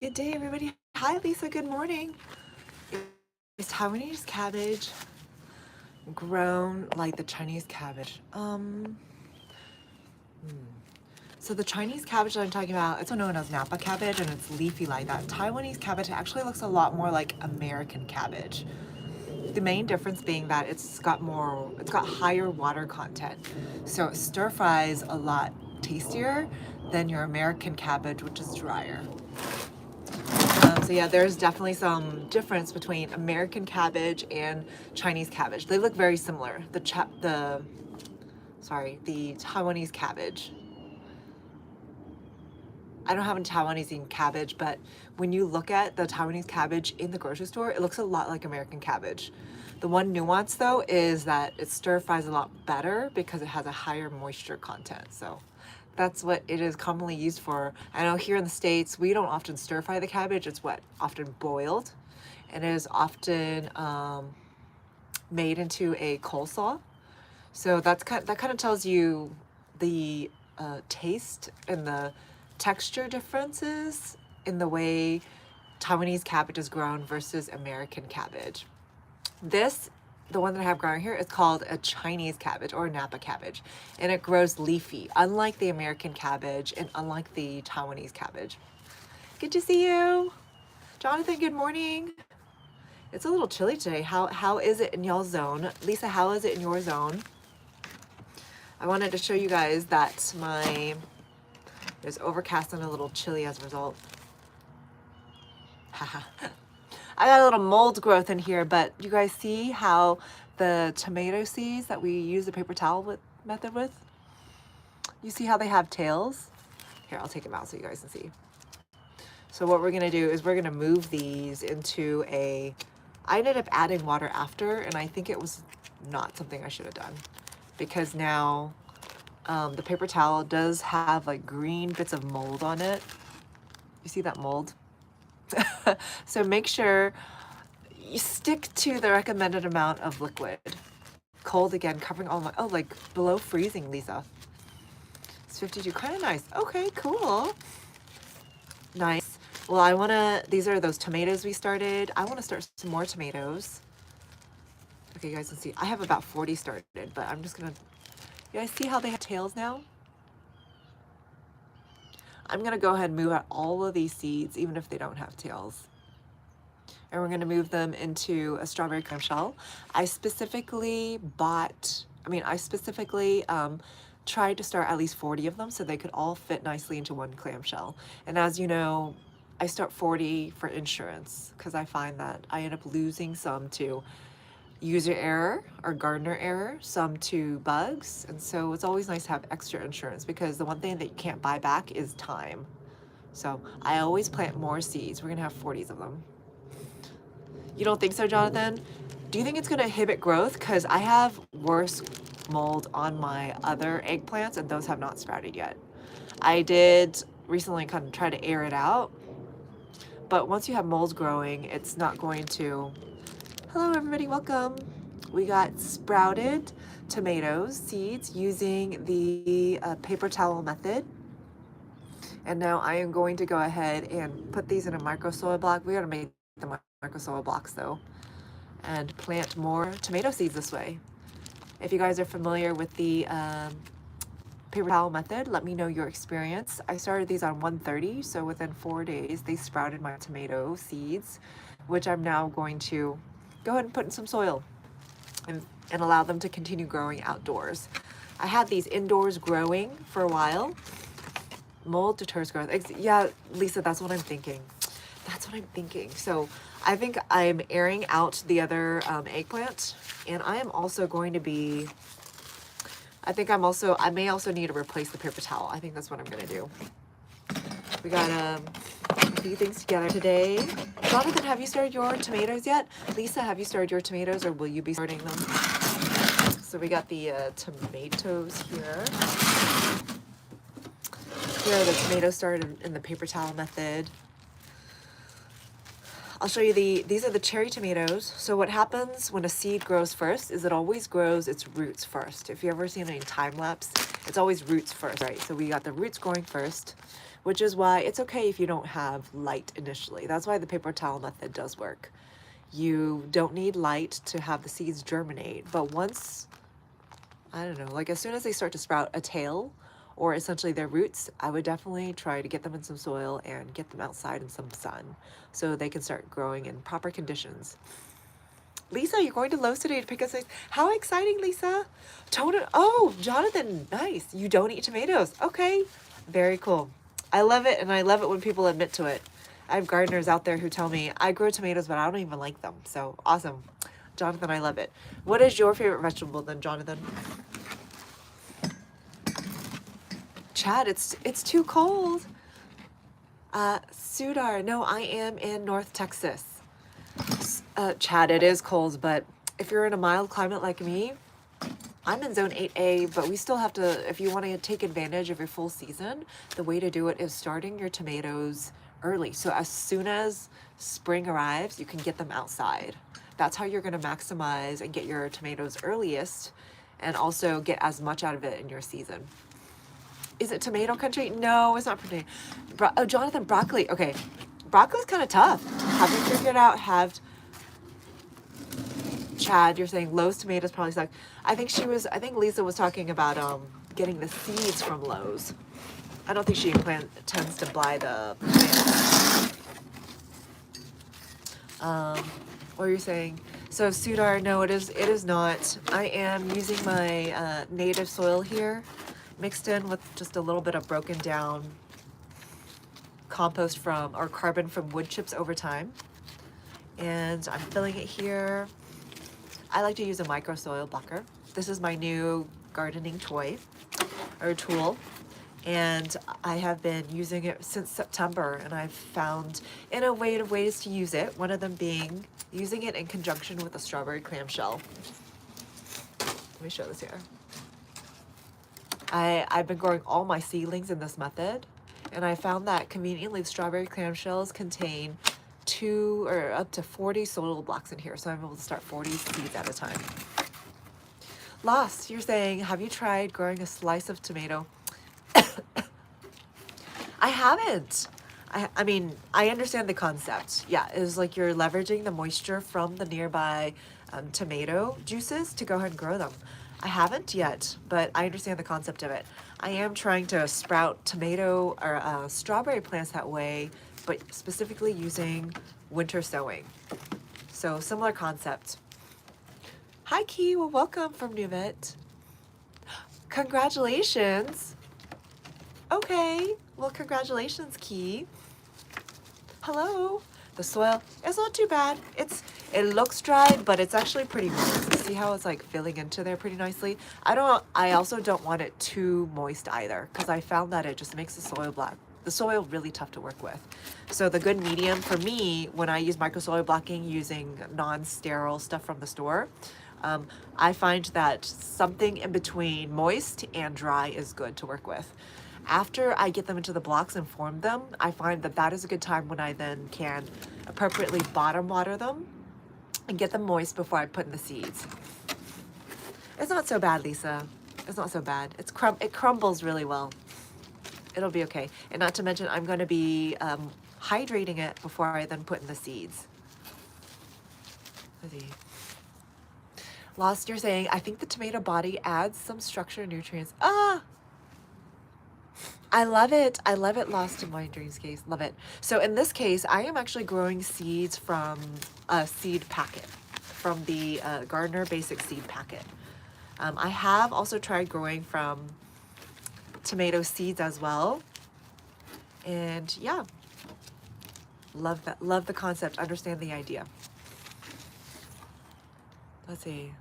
Good day, everybody. Hi, Lisa. Good morning. Is Taiwanese cabbage grown like the Chinese cabbage? So the Chinese cabbage that I'm talking about, it's known as Napa cabbage, and it's leafy like that. Taiwanese cabbage actually looks a lot more like American cabbage. The main difference being that it's got higher water content. So it stir fries a lot tastier than your American cabbage, which is drier. So yeah, there's definitely some difference between American cabbage and Chinese cabbage. They look very similar. The Taiwanese cabbage. I don't have a Taiwanese cabbage, but when you look at the Taiwanese cabbage in the grocery store, it looks a lot like American cabbage. The one nuance though is that it stir fries a lot better because it has a higher moisture content. So that's what it is commonly used for. I know here in the States, we don't often stir fry the cabbage. It's often boiled, and it is often made into a coleslaw. So that kind of tells you the taste and the texture differences in the way Taiwanese cabbage is grown versus American cabbage. The one that I have growing here is called a Chinese cabbage or Napa cabbage, and it grows leafy, unlike the American cabbage and unlike the Taiwanese cabbage. Good to see you. Jonathan, good morning. It's a little chilly today. How is it in y'all's zone? Lisa, how is it in your zone? I wanted to show you guys that it's overcast and a little chilly as a result. Haha. I got a little mold growth in here, but you guys see how the tomato seeds that we use the paper towel method with, you see how they have tails? Here, I'll take them out so you guys can see. So what we're gonna do is we're gonna move these into I ended up adding water after, and I think it was not something I should have done, because now the paper towel does have like green bits of mold on it. You see that mold? So make sure you stick to the recommended amount of liquid. Cold again, covering all my, like below freezing, Lisa. It's 52, kind of nice. Okay, cool. Nice. Well, these are those tomatoes we started. I want to start some more tomatoes. Okay, you guys can see, I have about 40 started, but I'm just gonna, you guys see how they have tails now? I'm gonna go ahead and move out all of these seeds, even if they don't have tails. And we're gonna move them into a strawberry clamshell. I specifically tried to start at least 40 of them so they could all fit nicely into one clamshell. And as you know, I start 40 for insurance because I find that I end up losing some to user error or gardener error, some to bugs. And so it's always nice to have extra insurance, because the one thing that you can't buy back is time. So I always plant more seeds. We're gonna have 40s of them. You don't think so, Jonathan? Do you think it's gonna inhibit growth? Because I have worse mold on my other eggplants, and those have not sprouted yet. I did recently kind of try to air it out, but once you have mold growing, it's not going to. Hello, everybody, welcome. We got sprouted tomatoes seeds using the paper towel method. And now I am going to go ahead and put these in a micro soil block. We gotta make the micro soil blocks though, and plant more tomato seeds this way. If you guys are familiar with the paper towel method, let me know your experience. I started these on 130, so within 4 days, they sprouted my tomato seeds, which I'm now going to go ahead and put in some soil and allow them to continue growing outdoors. I had these indoors growing for a while. Mold deters growth. Yeah, Lisa, that's what I'm thinking. That's what I'm thinking. So I think I'm airing out the other eggplant, and I am also going to be, I may also need to replace the paper towel. I think that's what I'm gonna do. We got a few things together today. Jonathan, have you started your tomatoes yet? Lisa, have you started your tomatoes, or will you be starting them? So we got the tomatoes here. Here are the tomatoes started in the paper towel method. I'll show you these are the cherry tomatoes. So what happens when a seed grows first is it always grows its roots first. If you ever seen any time lapse, it's always roots first, right? So we got the roots growing first. which is why it's okay if you don't have light initially. That's why the paper towel method does work. You don't need light to have the seeds germinate, but once, I don't know, like as soon as they start to sprout a tail, or essentially their roots, I would definitely try to get them in some soil and get them outside in some sun so they can start growing in proper conditions. Lisa, you're going to Lowe's today to pick up things. How exciting, Lisa. Oh, Jonathan, nice. You don't eat tomatoes. Okay, very cool. I love it, and I love it when people admit to it. I have gardeners out there who tell me, I grow tomatoes, but I don't even like them. So awesome. Jonathan, I love it. What is your favorite vegetable then, Jonathan? Chad, it's too cold. Sudar, no, I am in North Texas. Chad, it is cold, but if you're in a mild climate like me, I'm in zone 8A, but we still have to, if you want to take advantage of your full season, the way to do it is starting your tomatoes early. So as soon as spring arrives, you can get them outside. That's how you're going to maximize and get your tomatoes earliest and also get as much out of it in your season. Is it tomato country? No, it's not tomato. Oh, Jonathan, broccoli. Okay, broccoli's kind of tough. Have you figured out Chad, you're saying Lowe's tomatoes probably suck. I think Lisa was talking about getting the seeds from Lowe's. I don't think she tends to buy the plants. What are you saying? So Sudar, no, it is not. I am using my native soil here, mixed in with just a little bit of broken down compost or carbon from wood chips over time. And I'm filling it here. I like to use a micro soil blocker. This is my new gardening tool. And I have been using it since September, and I've found innovative ways to use it. One of them being using it in conjunction with a strawberry clamshell. Let me show this here. I've been growing all my seedlings in this method, and I found that conveniently the strawberry clamshells contain 2 or up to 40 soil blocks in here, so I'm able to start 40 seeds at a time. Lost, you're saying, have you tried growing a slice of tomato? I haven't. I mean, I understand the concept. Yeah, it's like you're leveraging the moisture from the nearby tomato juices to go ahead and grow them. I haven't yet, but I understand the concept of it. I am trying to sprout tomato or strawberry plants that way, but specifically using winter sowing. So similar concept. Hi, Key. Well, welcome from Newvet. Congratulations. Okay. Well, congratulations, Key. Hello. The soil is not too bad. It looks dry, but it's actually pretty moist. See how it's like filling into there pretty nicely? I also don't want it too moist either, because I found that it just makes the soil really tough to work with. So the good medium for me, when I use micro soil blocking using non-sterile stuff from the store, I find that something in between moist and dry is good to work with. After I get them into the blocks and form them, I find that is a good time when I then can appropriately bottom water them and get them moist before I put in the seeds. It's not so bad, Lisa. It's not so bad. It crumbles really well. It'll be okay. And not to mention, I'm going to be hydrating it before I then put in the seeds. Let's see. Lost, you're saying, I think the tomato body adds some structure and nutrients. I love it. I love it, Lost in My Dreams case. Love it. So in this case, I am actually growing seeds from a seed packet, from the Gardener Basic Seed Packet. I have also tried growing from tomato seeds as well. And yeah, love that. Love the concept. Understand the idea. Let's see.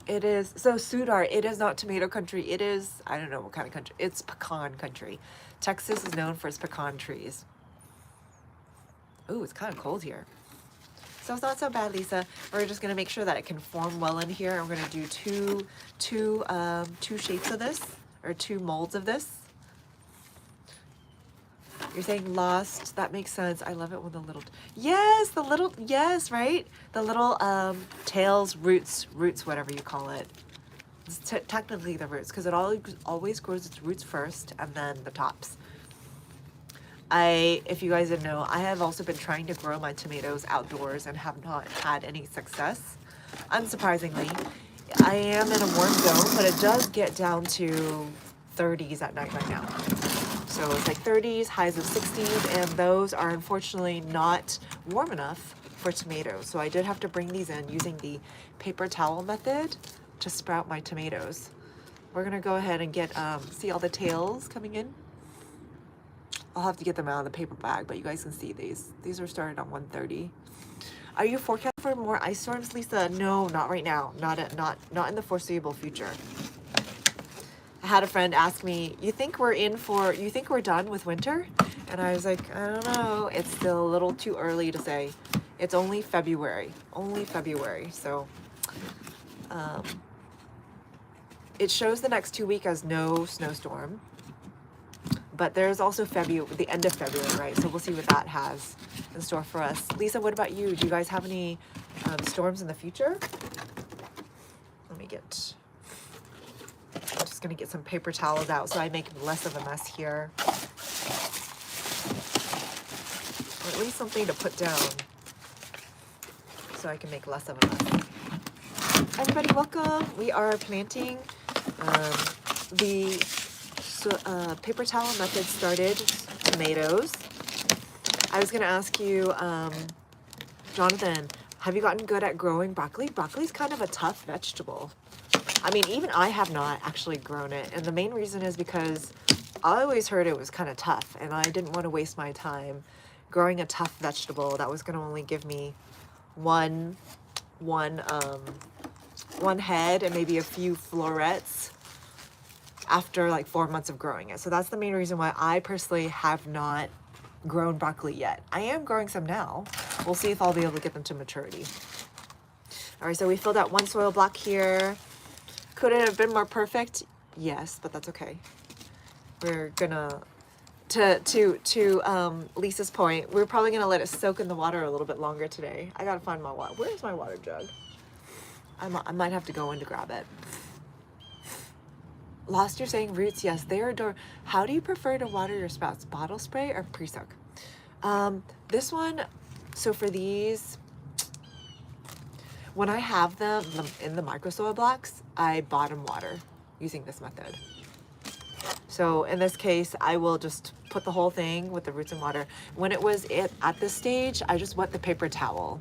It is, so Sudar, it is not tomato country. It is, I don't know what kind of country. It's pecan country. Texas is known for its pecan trees. Ooh, it's kind of cold here. So it's not so bad, Lisa. We're just going to make sure that it can form well in here. We're going to do two shapes of this, or 2 molds of this. You're saying Lost. That makes sense. I love it when yes, right? The little tails, roots, whatever you call it. It's technically the roots, because it always grows its roots first and then the tops. if you guys didn't know, I have also been trying to grow my tomatoes outdoors and have not had any success. Unsurprisingly, I am in a warm zone, but it does get down to 30s at night right now. So it's like 30s, highs of 60s, and those are unfortunately not warm enough for tomatoes. So I did have to bring these in using the paper towel method to sprout my tomatoes. We're gonna go ahead and get, see all the tails coming in? I'll have to get them out of the paper bag, but you guys can see these. These are started on 1:30. Are you forecast for more ice storms, Lisa? No, not right now. Not in the foreseeable future. I had a friend ask me, you think we're done with winter? And I was like, I don't know. It's still a little too early to say. It's only February. So it shows the next 2 weeks as no snowstorm. But there's also the end of February, right? So we'll see what that has in store for us. Lisa, what about you? Do you guys have any storms in the future? I'm just gonna get some paper towels out so I make less of a mess here. Or at least something to put down so I can make less of a mess. Everybody, welcome. We are planting the paper towel method started tomatoes. I was gonna ask you, Jonathan, have you gotten good at growing broccoli? Broccoli's kind of a tough vegetable. I mean, even I have not actually grown it, and the main reason is because I always heard it was kind of tough, and I didn't want to waste my time growing a tough vegetable that was gonna only give me one head and maybe a few florets after like 4 months of growing it. So that's the main reason why I personally have not grown broccoli yet. I am growing some now. We'll see if I'll be able to get them to maturity. All right, so we filled out one soil block here. Could it have been more perfect? Yes, but that's okay. We're gonna, to Lisa's point, we're probably gonna let it soak in the water a little bit longer today. I gotta find my water. Where's my water jug? I might have to go in to grab it. Lost, you're saying roots, yes, they are adorable. How do you prefer to water your sprouts? Bottle spray or pre-soak? This one, so for these, when I have them in the microsoil blocks, I bottom water using this method. So in this case, I will just put the whole thing with the roots in water. When it was at this stage, I just wet the paper towel.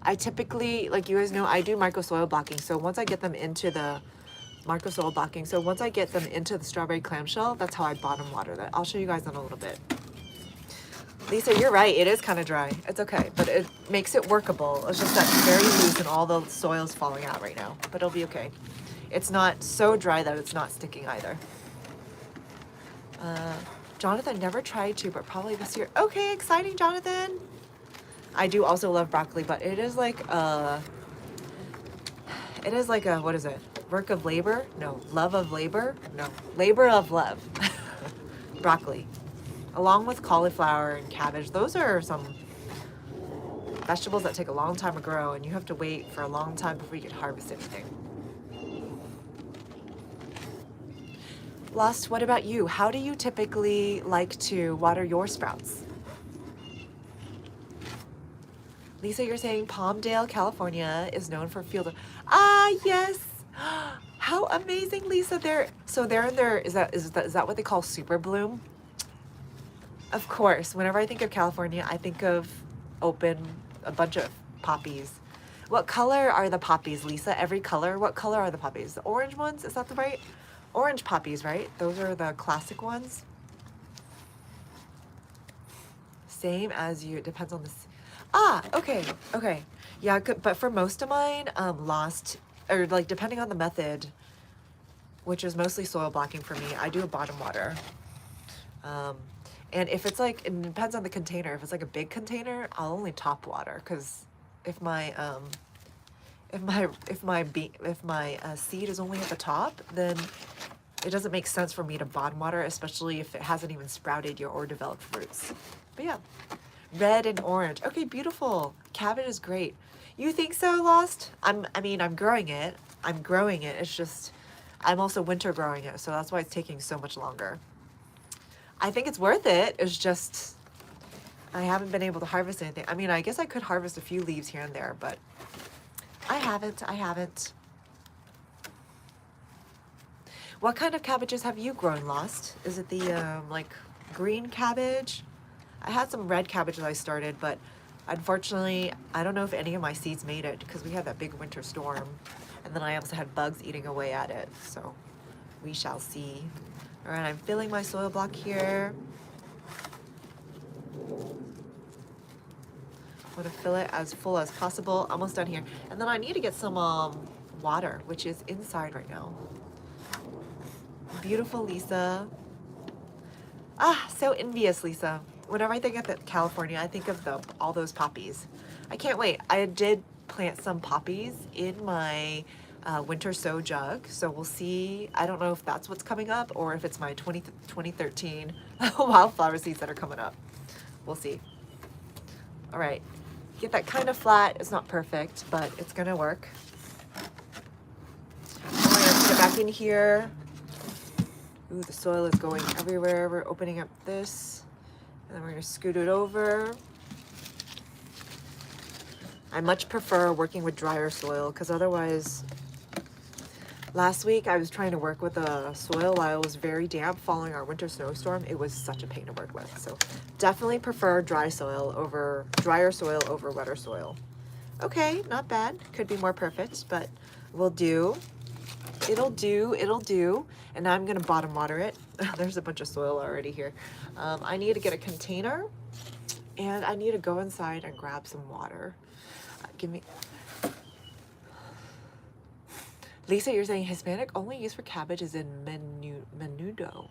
I typically, like you guys know, I do microsoil blocking. So once I get them into the strawberry clamshell, that's how I bottom water that. I'll show you guys in a little bit. Lisa, you're right. It is kind of dry. It's okay, but it makes it workable. It's just that it's very loose and all the soil's falling out right now, but it'll be okay. It's not so dry that it's not sticking either. Jonathan, never tried to, but probably this year. Okay, exciting, Jonathan. I do also love broccoli, but it is like a, what is it? Work of labor? No, love of labor? No, labor of love. Broccoli. Along with cauliflower and cabbage. Those are some vegetables that take a long time to grow, and you have to wait for a long time before you can harvest anything. Lost, what about you? How do you typically like to water your sprouts? Lisa, you're saying Palmdale, California is known for field. Ah, yes. How amazing, Lisa. They're in their, is that what they call super bloom? Of course, whenever I think of California, I think of a bunch of poppies. What color are the poppies, Lisa? Every color? What color are the poppies? The orange ones? Is that the right? Orange poppies, right? Those are the classic ones. Same as you, it depends on the, okay. Yeah, but for most of mine, Lost, or like depending on the method, which is mostly soil blocking for me, I do a bottom water. And if it's like, it depends on the container. If it's like a big container, I'll only top water, because if my seed is only at the top, then it doesn't make sense for me to bottom water, especially if it hasn't even sprouted yet or developed fruits. But yeah, red and orange. Okay, beautiful. Cabbage is great. You think so, Lost? I'm growing it. It's just, I'm also winter growing it, so that's why it's taking so much longer. I think it's worth it. It's just, I haven't been able to harvest anything. I mean, I guess I could harvest a few leaves here and there, but I haven't. What kind of cabbages have you grown, Lost? Is it the, like, green cabbage? I had some red cabbage that I started, but unfortunately, I don't know if any of my seeds made it because we had that big winter storm. And then I also had bugs eating away at it, so we shall see. All right, I'm filling my soil block here. I'm gonna fill it as full as possible. Almost done here. And then I need to get some water, which is inside right now. Beautiful Lisa. Ah, so envious, Lisa. Whenever I think of California, I think of all those poppies. I can't wait. I did plant some poppies in my winter sow jug, so we'll see. I don't know if that's what's coming up or if it's my 2013 wildflower seeds that are coming up. We'll see. All right, get that kind of flat. It's not perfect, but it's gonna work. I'm gonna put it back in here. Ooh, the soil is going everywhere. We're opening up this, and then we're gonna scoot it over. I much prefer working with drier soil because otherwise, last week I was trying to work with the soil while it was very damp following our winter snowstorm. It was such a pain to work with. So definitely prefer drier soil over wetter soil. Okay, not bad. Could be more perfect, but will do. It'll do. And now I'm gonna bottom water it. There's a bunch of soil already here. I need to get a container and I need to go inside and grab some water. Give me, Lisa, you're saying Hispanic only used for cabbage is in menudo.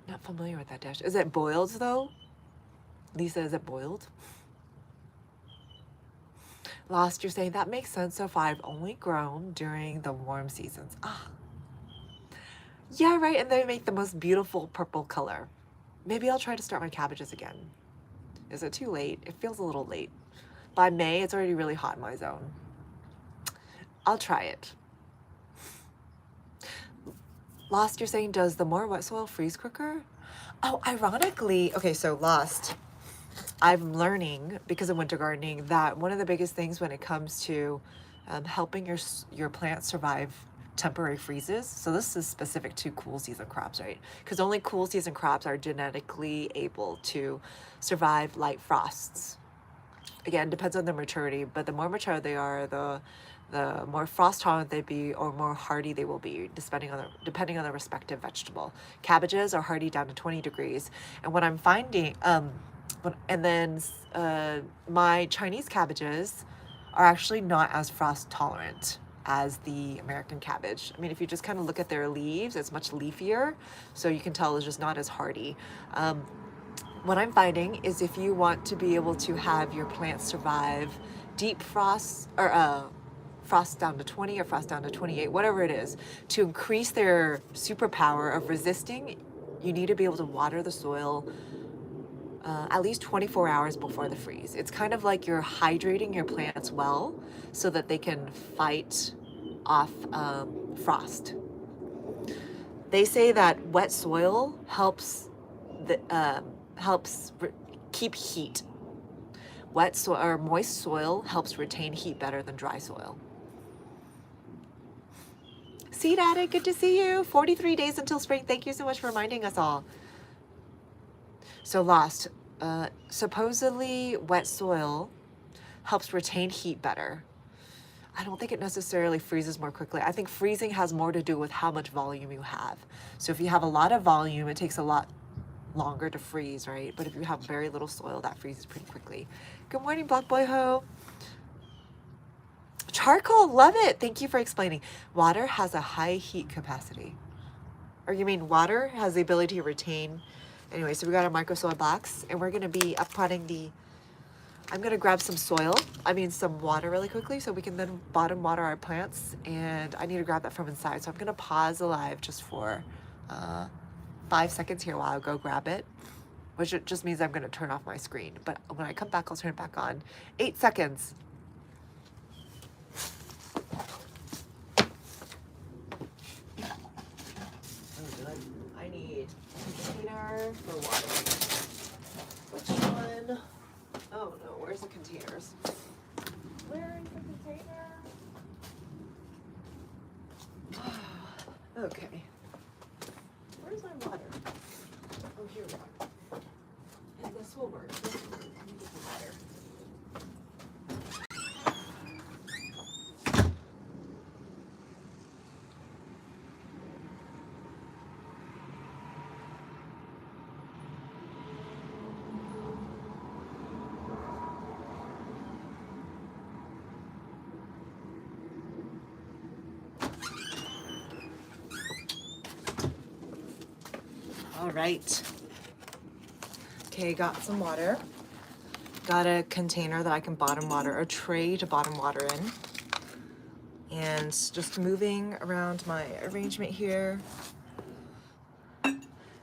Not familiar with that dish. Is it boiled though? Lisa, is it boiled? Lost, you're saying that makes sense so far. I've only grown during the warm seasons. Ah, yeah, right. And they make the most beautiful purple color. Maybe I'll try to start my cabbages again. Is it too late? It feels a little late. By May, it's already really hot in my zone. I'll try it. Lost, you're saying, does the more wet soil freeze quicker? Oh, ironically, okay, so Lost, I'm learning because of winter gardening that one of the biggest things when it comes to helping your plants survive temporary freezes. So this is specific to cool season crops, right? Because only cool season crops are genetically able to survive light frosts. Again, depends on their maturity, but the more mature they are, the more frost tolerant they be or more hardy they will be, depending on the respective vegetable. Cabbages are hardy down to 20 degrees. And what I'm finding, and then my Chinese cabbages are actually not as frost tolerant as the American cabbage. I mean, if you just kind of look at their leaves, it's much leafier, so you can tell it's just not as hardy. What I'm finding is if you want to be able to have your plants survive deep frosts or frost down to 20 or frost down to 28, whatever it is, to increase their superpower of resisting, you need to be able to water the soil at least 24 hours before the freeze. It's kind of like you're hydrating your plants well so that they can fight off frost. They say that wet soil helps keep heat. Wet soil or moist soil helps retain heat better than dry soil. Seed Addict, good to see you. 43 days until spring. Thank you so much for reminding us all. So Lost, supposedly wet soil helps retain heat better. I don't think it necessarily freezes more quickly. I think freezing has more to do with how much volume you have. So if you have a lot of volume, it takes a lot longer to freeze, right? But if you have very little soil, that freezes pretty quickly. Good morning, Black Boy Ho. Charcoal, love it. Thank you for explaining. Water has a high heat capacity. Or you mean water has the ability to retain. Anyway, so we got our micro soil box and we're gonna be uppotting I'm gonna grab some some water really quickly so we can then bottom water our plants, and I need to grab that from inside. So I'm gonna pause the live just for 5 seconds here while I go grab it, which just means I'm gonna turn off my screen. But when I come back, I'll turn it back on. 8 seconds. I need a container. jar for watering. Which one? Oh no, where's the containers? Where is the container? Okay. Where's my water? Oh, here we are. And this will work. This will work. Let me get the water. All right. Okay, got some water. Got a container that I can bottom water, a tray to bottom water in. And just moving around my arrangement here.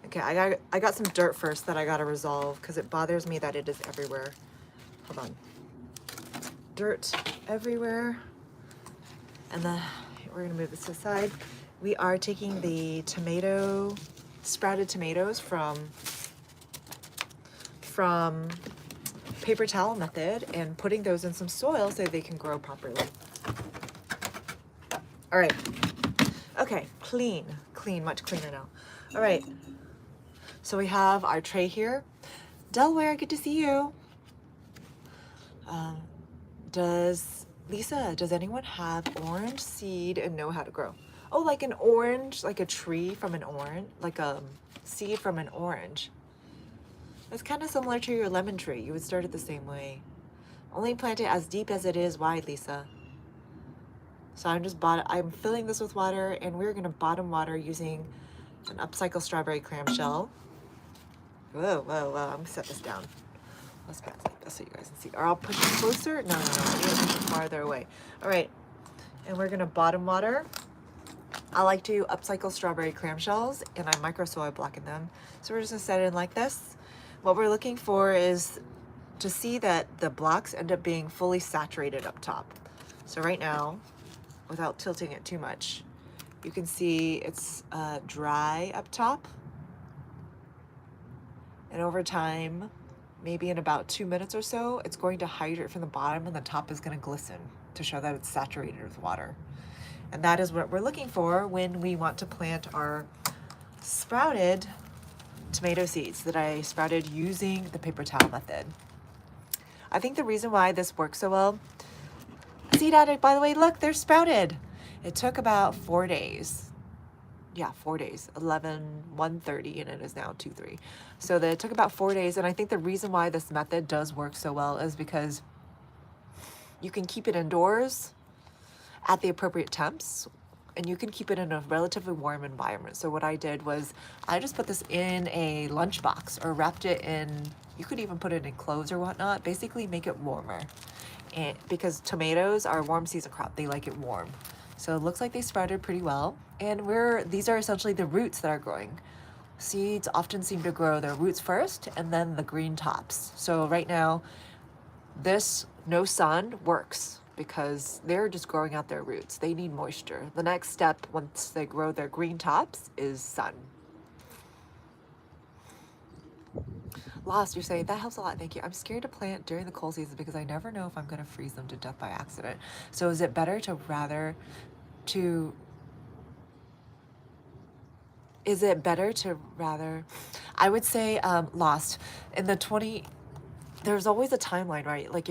Okay, I got some dirt first that I gotta resolve because it bothers me that it is everywhere. Hold on. Dirt everywhere. And then we're gonna move this to the side. We are taking the sprouted tomatoes from paper towel method and putting those in some soil so they can grow properly. All right. Okay, clean, much cleaner now. All right. So we have our tray here. Delaware, good to see you. Lisa, does anyone have orange seed and know how to grow? Oh, like an orange, like a tree from an orange, like a seed from an orange. It's kind of similar to your lemon tree. You would start it the same way. Only plant it as deep as it is wide, Lisa. So I'm filling this with water, and we're gonna bottom water using an upcycle strawberry clamshell. Whoa, I'm gonna set this down. Let's pass like this so you guys can see. Or I'll push it closer. No, I need to push it farther away. All right, and we're gonna bottom water. I like to upcycle strawberry clamshells, and I micro soil block in them. So we're just gonna set it in like this. What we're looking for is to see that the blocks end up being fully saturated up top. So right now, without tilting it too much, you can see it's dry up top. And over time, maybe in about 2 minutes or so, it's going to hydrate from the bottom and the top is going to glisten to show that it's saturated with water. And that is what we're looking for when we want to plant our sprouted tomato seeds that I sprouted using the paper towel method. I think the reason why this works so well, Seed Addict, by the way, look, they're sprouted. It took about 4 days. Yeah, 4 days, 1:30, and it is now 2:03. So it took about 4 days, and I think the reason why this method does work so well is because you can keep it indoors at the appropriate temps, and you can keep it in a relatively warm environment. So what I did was I just put this in a lunchbox or wrapped it in, you could even put it in clothes or whatnot, basically make it warmer. And because tomatoes are a warm season crop, they like it warm. So it looks like they sprouted pretty well. And these are essentially the roots that are growing. Seeds often seem to grow their roots first and then the green tops. So right now, this no sun works because they're just growing out their roots. They need moisture. The next step once they grow their green tops is sun. Lost, you're saying, that helps a lot, thank you. I'm scared to plant during the cold season because I never know if I'm gonna freeze them to death by accident. So is it better to I would say, Lost, in the there's always a timeline, right? Like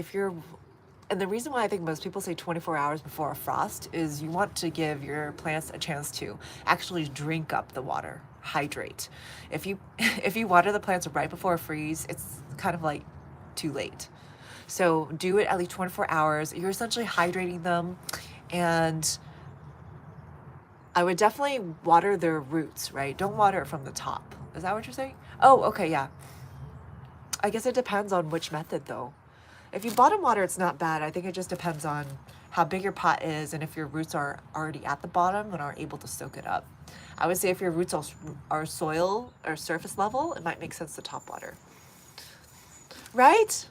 and the reason why I think most people say 24 hours before a frost is you want to give your plants a chance to actually drink up the water, hydrate. If you water the plants right before a freeze, it's kind of like too late. So do it at least 24 hours. You're essentially hydrating them, and I would definitely water their roots, right? Don't water it from the top. Is that what you're saying? Oh, okay, yeah. I guess it depends on which method though. If you bottom water, it's not bad. I think it just depends on how big your pot is and if your roots are already at the bottom and are able to soak it up. I would say if your roots are soil or surface level, it might make sense to top water. Right?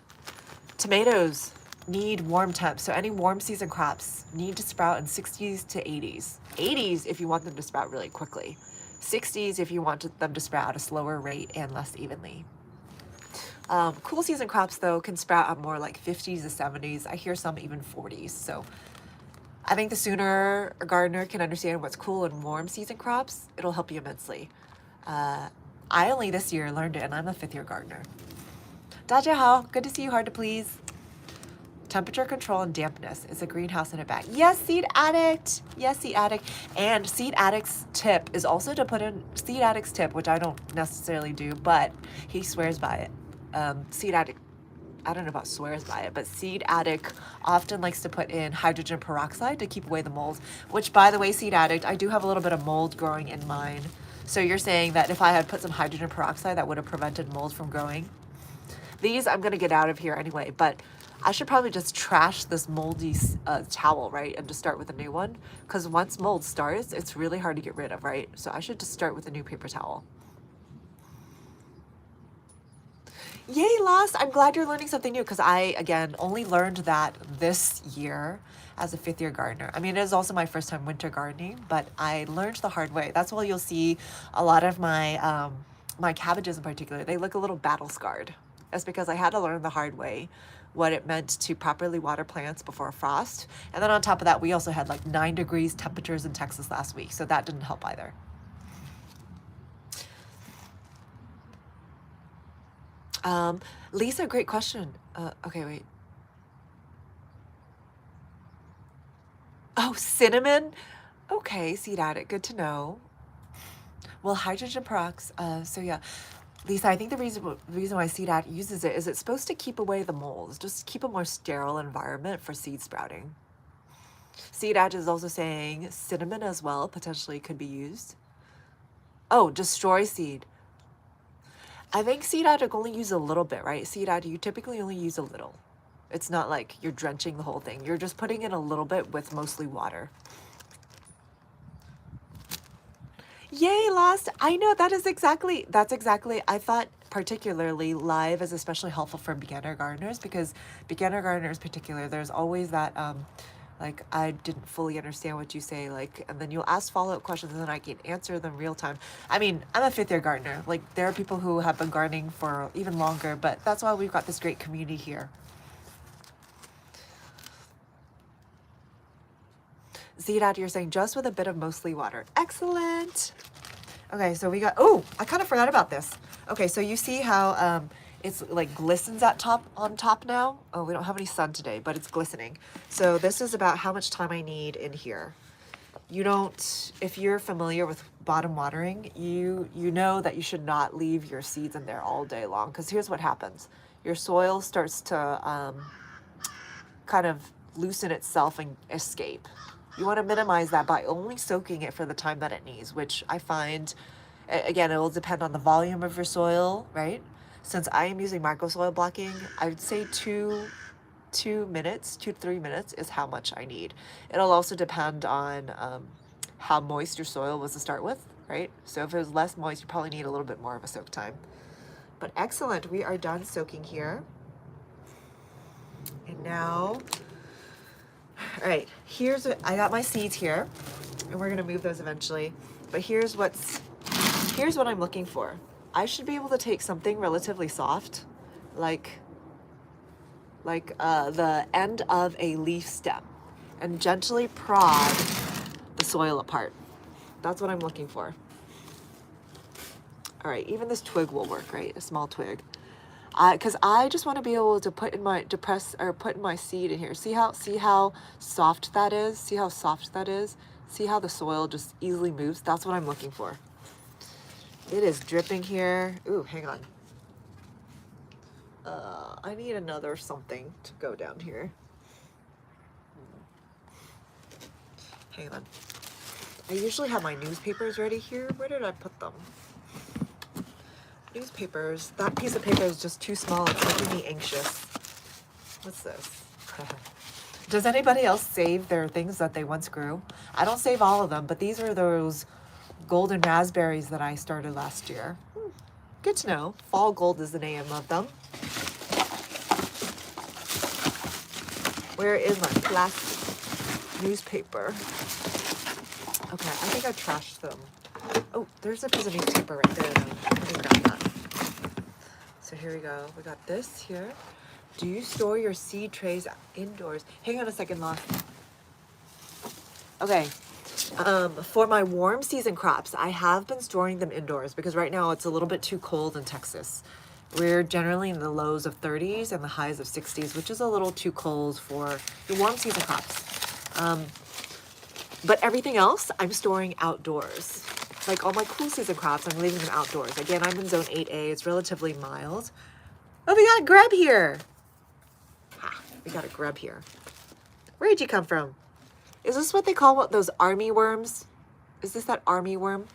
Tomatoes need warm temps. So any warm season crops need to sprout in 60s to 80s. 80s if you want them to sprout really quickly. 60s if you want them to sprout at a slower rate and less evenly. Cool season crops, though, can sprout at more like 50s to 70s. I hear some even 40s. So I think the sooner a gardener can understand what's cool and warm season crops, it'll help you immensely. I only this year learned it, and I'm a 5th-year gardener. 大家好, good to see you, hard to please. Temperature control and dampness is a greenhouse in a bag. Yes, Seed Addict. Yes, Seed Addict. And Seed Addict's tip is also to put in, Seed Addict's tip, which I don't necessarily do, but he swears by it. Seed Addict, I don't know about swears by it, but Seed Addict often likes to put in hydrogen peroxide to keep away the mold, which, by the way, Seed Addict, I do have a little bit of mold growing in mine. So you're saying that if I had put some hydrogen peroxide, that would have prevented mold from growing? These I'm going to get out of here anyway, but I should probably just trash this moldy towel, right? And just start with a new one. Because once mold starts, it's really hard to get rid of, right? So I should just start with a new paper towel. Yay, Lost! I'm glad you're learning something new because I, again, only learned that this year as a 5th-year gardener. I mean, it is also my first time winter gardening, but I learned the hard way. That's why you'll see a lot of my, my cabbages in particular, they look a little battle scarred. That's because I had to learn the hard way what it meant to properly water plants before a frost. And then on top of that, we also had like 9 degrees temperatures in Texas last week, so that didn't help either. Lisa, great question. Okay, wait. Oh, cinnamon? Okay, Seed Addict, good to know. Well, hydrogen peroxide, so yeah. Lisa, I think the reason why Seed Addict uses it is it's supposed to keep away the molds, just keep a more sterile environment for seed sprouting. Seed Addict is also saying cinnamon as well potentially could be used. Oh, destroy seed. I think Seed Addict only use a little bit, right? Seed Addict, you typically only use a little. It's not like you're drenching the whole thing. You're just putting in a little bit with mostly water. Yay, Lost. I know that's exactly, I thought particularly live is especially helpful for beginner gardeners because beginner gardeners in particular, there's always that, like, I didn't fully understand what you say, like, and then you'll ask follow-up questions and then I can answer them real time. I mean, I'm a 5th-year gardener. Like, there are people who have been gardening for even longer, but that's why we've got this great community here. Zedad, you're saying just with a bit of mostly water. Excellent. Okay, so we got, oh, I kind of forgot about this. Okay, so you see how it's like glistens on top now? Oh, we don't have any sun today, but it's glistening. So this is about how much time I need in here. You don't, if you're familiar with bottom watering, you know that you should not leave your seeds in there all day long because here's what happens. Your soil starts to kind of loosen itself and escape. You want to minimize that by only soaking it for the time that it needs, which I find, again, it will depend on the volume of your soil, right? Since I am using micro soil blocking, I would say 2 to 3 minutes is how much I need. It'll also depend on how moist your soil was to start with, right? So if it was less moist, you probably need a little bit more of a soak time. But excellent, we are done soaking here. And now, all right, I got my seeds here, and we're gonna move those eventually. But here's what I'm looking for. I should be able to take something relatively soft, like the end of a leaf stem, and gently prod the soil apart. That's what I'm looking for. All right, even this twig will work, right? A small twig. Because I just want to be able to put in my seed in here. See how soft that is? See how soft that is? See how the soil just easily moves? That's what I'm looking for. It is dripping here. Ooh, hang on. I need another something to go down here. Hang on. I usually have my newspapers ready here. Where did I put them? Newspapers. That piece of paper is just too small. It's making me anxious. What's this? Does anybody else save their things that they once grew? I don't save all of them, but these are those golden raspberries that I started last year. Good to know. Fall gold is the name of them. Where is my plastic newspaper? Okay, I think I trashed them. Oh, there's a piece of newspaper right there. Let me grab that. So here we go. We got this here. Do you store your seed trays indoors? Hang on a second, Lost. Okay. For my warm season crops, I have been storing them indoors because right now it's a little bit too cold in Texas. We're generally in the lows of 30s and the highs of 60s, which is a little too cold for your warm season crops. But everything else, I'm storing outdoors. Like all my cool season crops, I'm leaving them outdoors. Again, I'm in zone 8A. It's relatively mild. Oh, we got a grub here. Ha, we got a grub here. Where'd you come from? Is this what they call those army worms? Is this that army worm?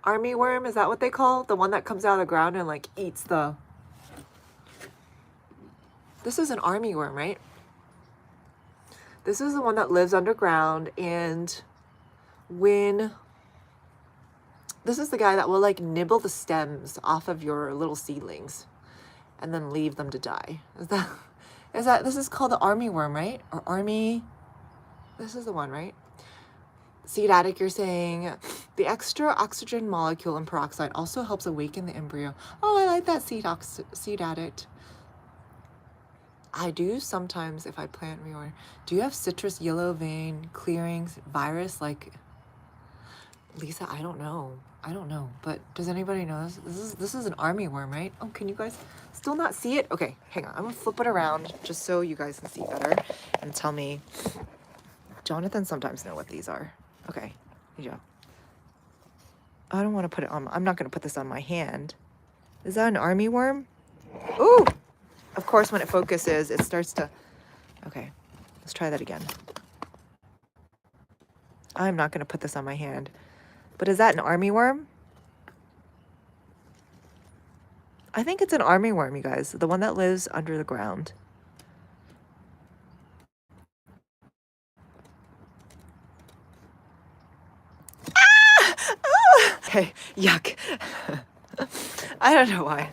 Army worm, is that what they call? The one that comes out of the ground and like eats the... This is an army worm, right? This is the one that lives underground, and when... This is the guy that will like nibble the stems off of your little seedlings and then leave them to die. This is called the army worm, right? Or army, this is the one, right? Seed addict, you're saying the extra oxygen molecule in peroxide also helps awaken the embryo. Oh, I like that, seed addict. I do sometimes if I plant reorder. Do you have citrus yellow vein clearings virus? Like, Lisa, I don't know. But does anybody know this? This is an army worm, right? Oh, can you guys still not see it? Okay, hang on. I'm gonna flip it around just so you guys can see better and tell me. Jonathan sometimes know what these are. Okay, here you go. I don't want to put it on. I'm not gonna put this on my hand. Is that an army worm? Ooh! Of course, when it focuses, it starts to... Okay, let's try that again. I'm not gonna put this on my hand. But is that an army worm? I think it's an army worm, you guys. The one that lives under the ground. Ah! Okay, yuck. I don't know why.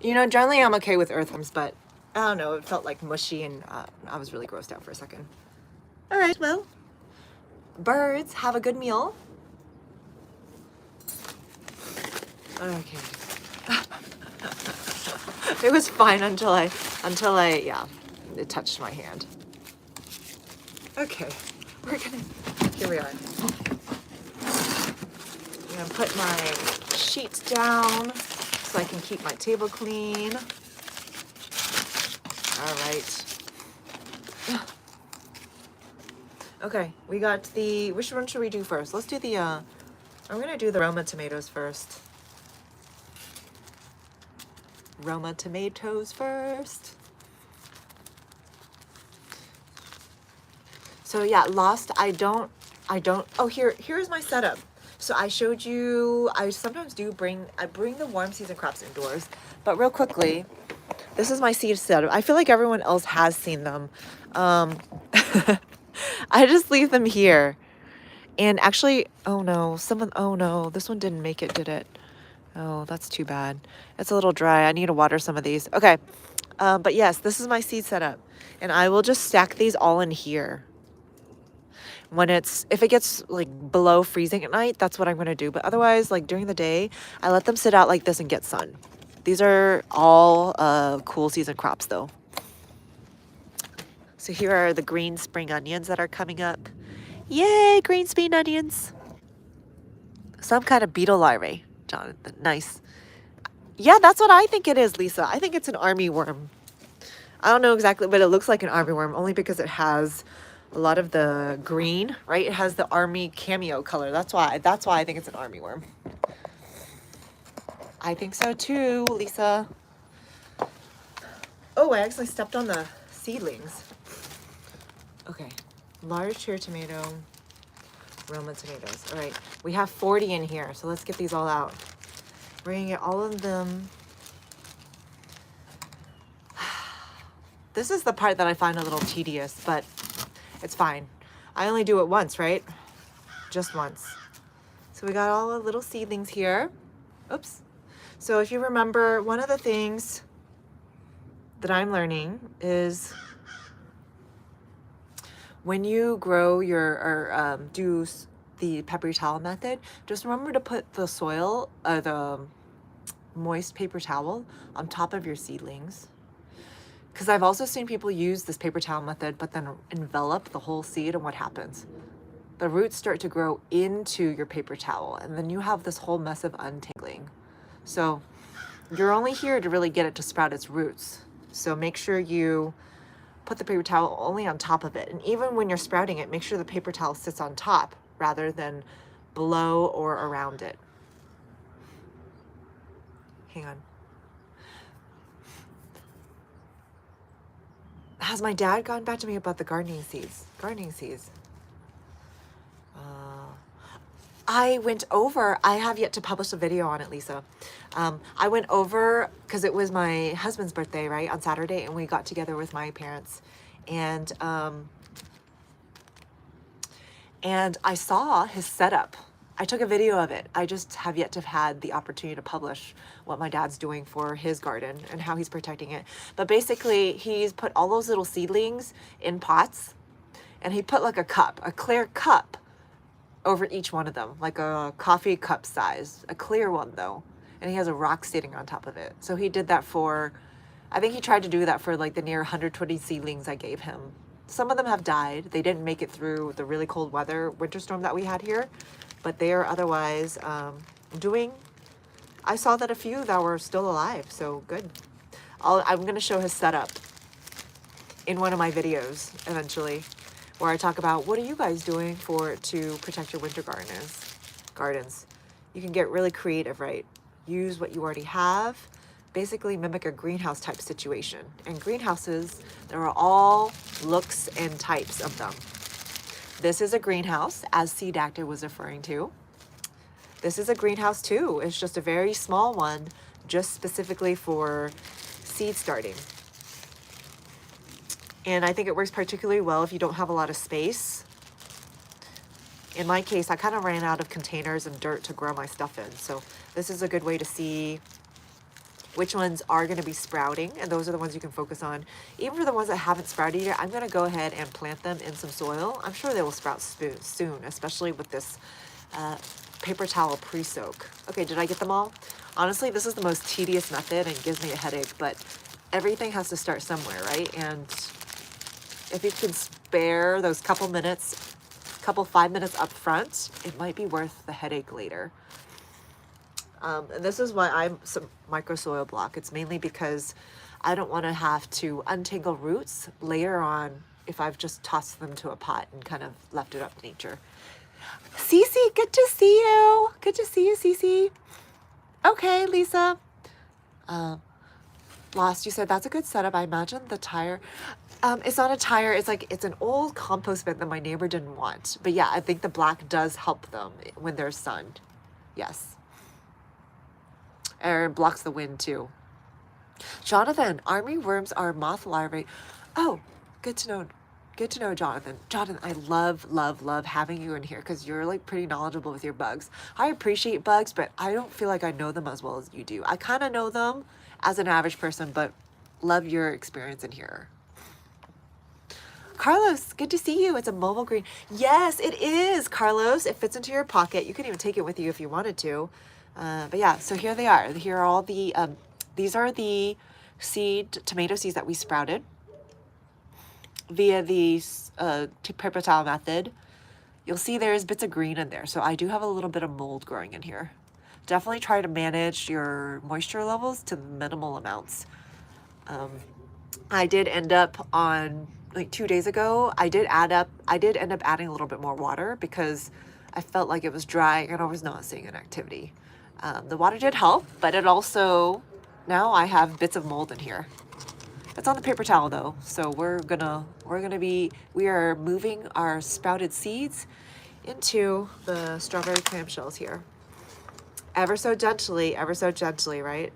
You know, generally I'm okay with earthworms, but I don't know. It felt like mushy and I was really grossed out for a second. All right, well, birds, have a good meal. Okay. It was fine until I, yeah, it touched my hand. Okay, here we are. I'm gonna put my sheets down so I can keep my table clean. All right. Okay, we got the, which one should we do first? Let's do the, I'm gonna do the Roma tomatoes first. Roma tomatoes first. So yeah, Lost, I don't, oh, here's my setup. So I showed you, I sometimes do bring the warm season crops indoors, but real quickly, this is my seed setup. I feel like everyone else has seen them. I just leave them here. And actually, oh no, this one didn't make it, did it? Oh, that's too bad. It's a little dry. I need to water some of these. Okay. But yes, this is my seed setup. And I will just stack these all in here. If it gets like below freezing at night, that's what I'm going to do. But otherwise, like during the day, I let them sit out like this and get sun. These are all cool season crops though. So here are the green spring onions that are coming up. Yay, green spring onions. Some kind of beetle larvae. Jonathan, nice. Yeah, that's what I think it is, Lisa. I think it's an army worm. I don't know exactly, but it looks like an army worm only because it has a lot of the green, right? It has the army cameo color. That's why I think it's an army worm. I think so too, Lisa. Oh, I actually stepped on the seedlings. Okay, large cherry tomato. Roma tomatoes. All right, we have 40 in here, so let's get these all out. We're gonna get all of them. This is the part that I find a little tedious, but it's fine. I only do it once, right? Just once. So we got all the little seedlings here. Oops. So if you remember, one of the things that I'm learning is when you grow your, do the paper towel method, just remember to put the soil, the moist paper towel on top of your seedlings. Because I've also seen people use this paper towel method, but then envelop the whole seed, and what happens? The roots start to grow into your paper towel, and then you have this whole mess of untangling. So you're only here to really get it to sprout its roots. So make sure you put the paper towel only on top of it. And even when you're sprouting it, make sure the paper towel sits on top rather than below or around it. Hang on. Has my dad gone back to me about the gardening seeds? Gardening seeds. I went over, I have yet to publish a video on it, Lisa. I went over, because it was my husband's birthday, right, on Saturday, and we got together with my parents. And I saw his setup. I took a video of it. I just have yet to have had the opportunity to publish what my dad's doing for his garden and how he's protecting it. But basically, he's put all those little seedlings in pots, and he put like a cup, a clear cup, over each one of them, like a coffee cup size, a clear one though. And he has a rock sitting on top of it. So he did that for, I think he tried to do that for like the near 120 seedlings I gave him. Some of them have died. They didn't make it through the really cold weather, winter storm that we had here, but they are otherwise doing, I saw that a few that were still alive, so good. I'm gonna show his setup in one of my videos eventually, where I talk about what are you guys doing to protect your winter gardens. You can get really creative, right? Use what you already have, basically mimic a greenhouse type situation. And greenhouses, there are all looks and types of them. This is a greenhouse, as Seed Actor was referring to. This is a greenhouse too. It's just a very small one, just specifically for seed starting. And I think it works particularly well if you don't have a lot of space. In my case, I kind of ran out of containers and dirt to grow my stuff in. So this is a good way to see which ones are going to be sprouting. And those are the ones you can focus on. Even for the ones that haven't sprouted yet, I'm going to go ahead and plant them in some soil. I'm sure they will sprout soon, especially with this paper towel pre-soak. Okay, did I get them all? Honestly, this is the most tedious method and gives me a headache, but everything has to start somewhere, right? And if you can spare those couple 5 minutes up front, it might be worth the headache later. And this is why I'm some micro soil block. It's mainly because I don't want to have to untangle roots later on if I've just tossed them to a pot and kind of left it up to nature. Cece, good to see you. Good to see you, Cece. Okay, Lisa. Lost, you said that's a good setup. I imagine the tire. It's not a tire. It's an old compost bin that my neighbor didn't want. But yeah, I think the black does help them when they're sunned. Yes. Or it blocks the wind too. Jonathan, army worms are moth larvae. Oh, good to know. Good to know, Jonathan. Jonathan, I love having you in here because you're like pretty knowledgeable with your bugs. I appreciate bugs, but I don't feel like I know them as well as you do. I kind of know them as an average person, but love your experience in here. Carlos, good to see you. It's a mobile green. Yes, it is, Carlos. It fits into your pocket. You can even take it with you if you wanted to. But yeah, so here they are. Here are all the, these are the tomato seeds that we sprouted via the paper towel method. You'll see there's bits of green in there. So I do have a little bit of mold growing in here. Definitely try to manage your moisture levels to minimal amounts. I did end up on, like 2 days ago, I did end up adding a little bit more water because I felt like it was dry and I was not seeing an activity. The water did help, but it also, now I have bits of mold in here. It's on the paper towel though, so we are moving our sprouted seeds into the strawberry clamshells here. Ever so gently, right?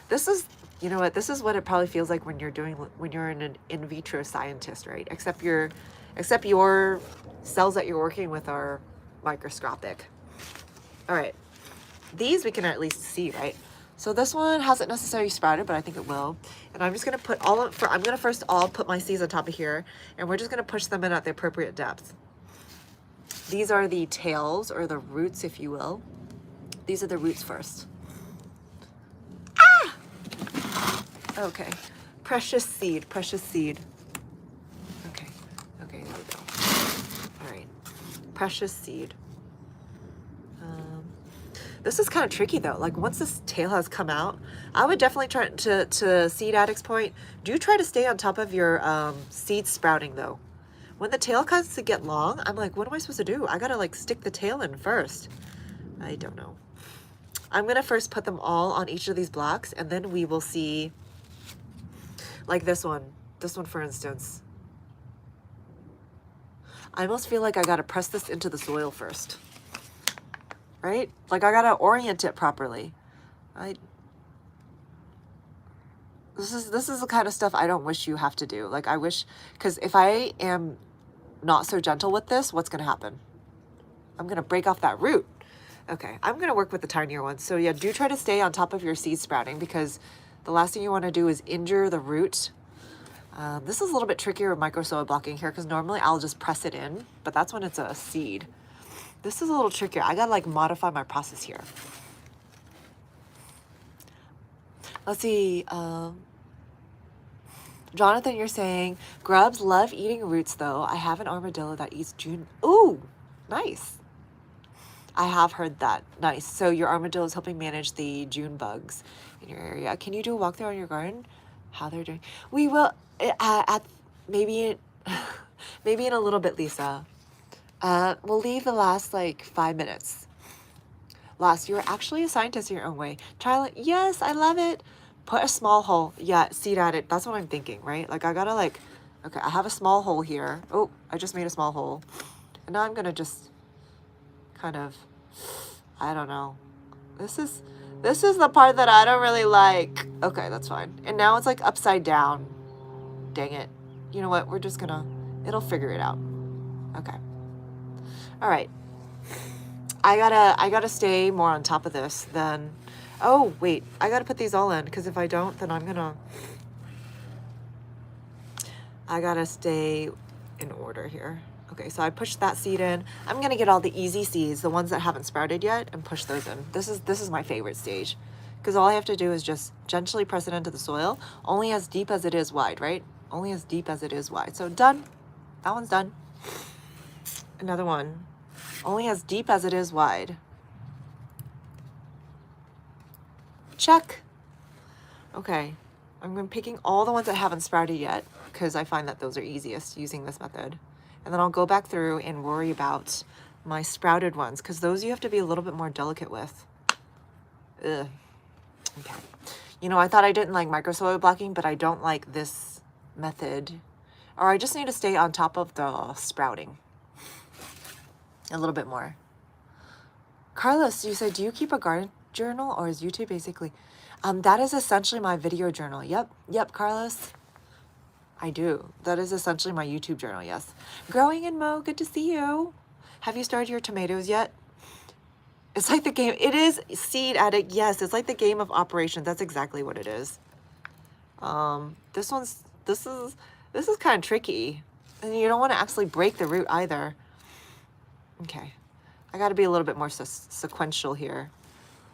This is, you know what, this is what it probably feels like when you're an in vitro scientist, right? Except your cells that you're working with are microscopic. All right, these we can at least see, right? So this one hasn't necessarily sprouted, but I think it will. And I'm just gonna put I'm gonna first all put my seeds on top of here, and we're just gonna push them in at the appropriate depth. These are the tails, or the roots, if you will. These are the roots first. Ah! Okay. Precious seed, precious seed. Okay, okay, there we go. All right, precious seed. This is kind of tricky though. Like once this tail has come out, I would definitely try to Seed Addict's point, do try to stay on top of your seed sprouting though. When the tail comes to get long, I'm like, what am I supposed to do? I gotta like stick the tail in first. I don't know. I'm gonna first put them all on each of these blocks, and then we will see, like this one for instance. I almost feel like I gotta press this into the soil first. Right? Like I gotta orient it properly. This is the kind of stuff I don't wish you have to do. Like I wish, because if I am not so gentle with this, what's gonna happen? I'm gonna break off that root. Okay, I'm gonna work with the tinier ones. So yeah, do try to stay on top of your seed sprouting, because the last thing you wanna do is injure the root. This is a little bit trickier with micro soil blocking here, because normally I'll just press it in, but that's when it's a seed. This is a little trickier. I gotta like modify my process here. Let's see. Jonathan, you're saying grubs love eating roots though. I have an armadillo that eats June. Ooh, nice. I have heard that. Nice. So your armadillo is helping manage the June bugs in your area. Can you do a walkthrough on your garden? How they're doing? We will at maybe maybe in a little bit, Lisa. We'll leave the last like 5 minutes. You're actually a scientist in your own way. Charlotte, yes, I love it. Put a small hole. Yeah, Seed Addict. That's what I'm thinking, right? Like I gotta like, okay, I have a small hole here. Oh, I just made a small hole. And now I'm gonna just kind of, I don't know. This is the part that I don't really like. Okay, that's fine. And now it's like upside down. Dang it. You know what? We're just gonna, it'll figure it out. Okay. All right. I gotta stay more on top of this than, oh wait, I gotta put these all in, because if I don't, then I gotta stay in order here. Okay, so I pushed that seed in. I'm gonna get all the easy seeds, the ones that haven't sprouted yet, and push those in. This is my favorite stage, because all I have to do is just gently press it into the soil, only as deep as it is wide, right? Only as deep as it is wide. So done. That one's done. Another one. Only as deep as it is wide. Check. Okay. I'm picking all the ones that haven't sprouted yet, because I find that those are easiest using this method. And then I'll go back through and worry about my sprouted ones, because those you have to be a little bit more delicate with. Ugh. Okay. You know, I thought I didn't like micro soil blocking, but I don't like this method. Or I just need to stay on top of the sprouting a little bit more. Carlos, you said, do you keep a garden journal, or is YouTube basically? That is essentially my video journal. Yep, Carlos. I do. That is essentially my YouTube journal, yes. Growing in Mo, good to see you. Have you started your tomatoes yet? It's like the game, it is Seed Addict, yes, it's like the game of operations. That's exactly what it is. This is kind of tricky. And you don't want to actually break the root either. Okay, I got to be a little bit more sequential here.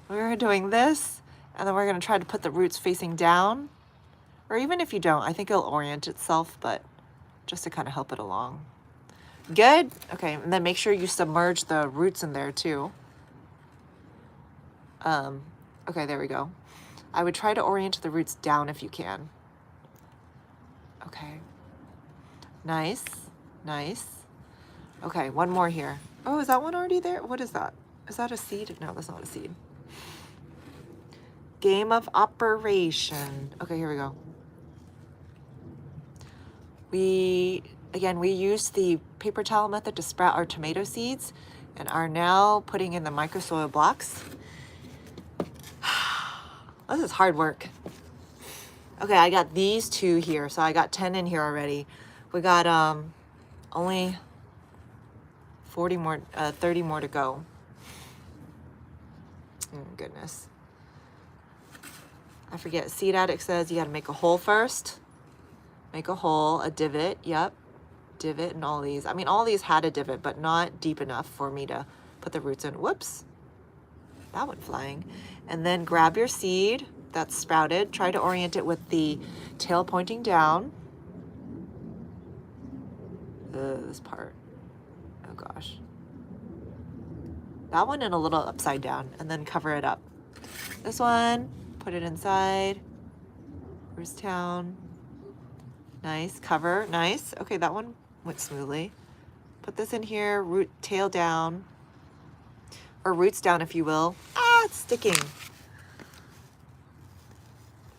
We're doing this, and then we're going to try to put the roots facing down. Or even if you don't, I think it'll orient itself, but just to kind of help it along. Good. Okay, and then make sure you submerge the roots in there too. Okay, there we go. I would try to orient the roots down if you can. Okay. Nice, nice. Okay, one more here. Oh, is that one already there? What is that? Is that a seed? No, that's not a seed. Game of operation. Okay, here we go. We used the paper towel method to sprout our tomato seeds and are now putting in the micro soil blocks. This is hard work. Okay, I got these 2 here, so I got 10 in here already. We got only 30 more to go. Oh, goodness. I forget, Seed Addict says you gotta make a hole first. Make a hole, a divot, yep. divot in all these. I mean, all these had a divot, but not deep enough for me to put the roots in. Whoops, that went flying. And then grab your seed that's sprouted. Try to orient it with the tail pointing down. This part, oh gosh. That one in a little upside down, and then cover it up. This one, put it inside. Where's town? Nice, cover, nice. Okay, that one went smoothly. Put this in here, root, tail down, or roots down if you will. Ah, it's sticking.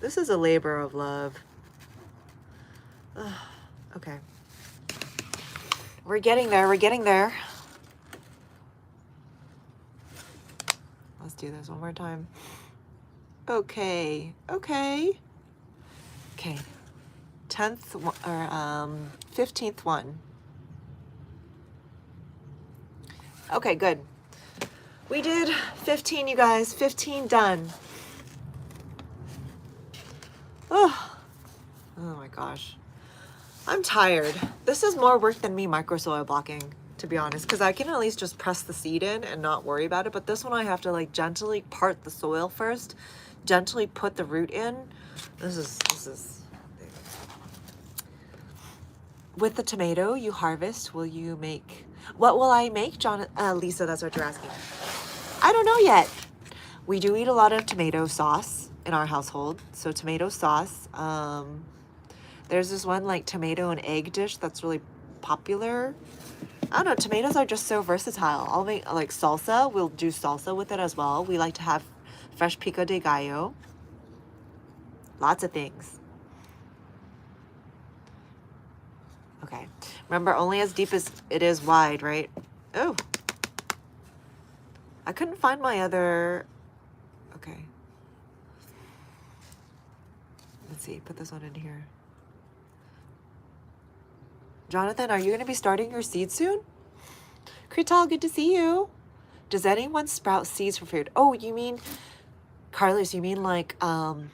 This is a labor of love. Ugh, okay. We're getting there, we're getting there. Let's do this one more time. Okay, okay. Okay, 10th or 15th one. Okay, good. We did 15, you guys, 15 done. Oh my gosh. I'm tired. This is more work than me micro soil blocking, to be honest, because I can at least just press the seed in and not worry about it. But this one I have to like gently part the soil first, gently put the root in. This is. With the tomato you harvest, will you make, what will I make, Lisa, that's what you're asking. I don't know yet. We do eat a lot of tomato sauce in our household. So tomato sauce, there's this one like tomato and egg dish that's really popular. I don't know, tomatoes are just so versatile. I'll make like salsa, we'll do salsa with it as well. We like to have fresh pico de gallo. Lots of things. Okay, remember only as deep as it is wide, right? Oh, I couldn't find my other, okay. Let's see, put this one in here. Jonathan, are you gonna be starting your seeds soon? Krital, good to see you. Does anyone sprout seeds for food? Oh, you mean, Carlos, you mean like microgreens?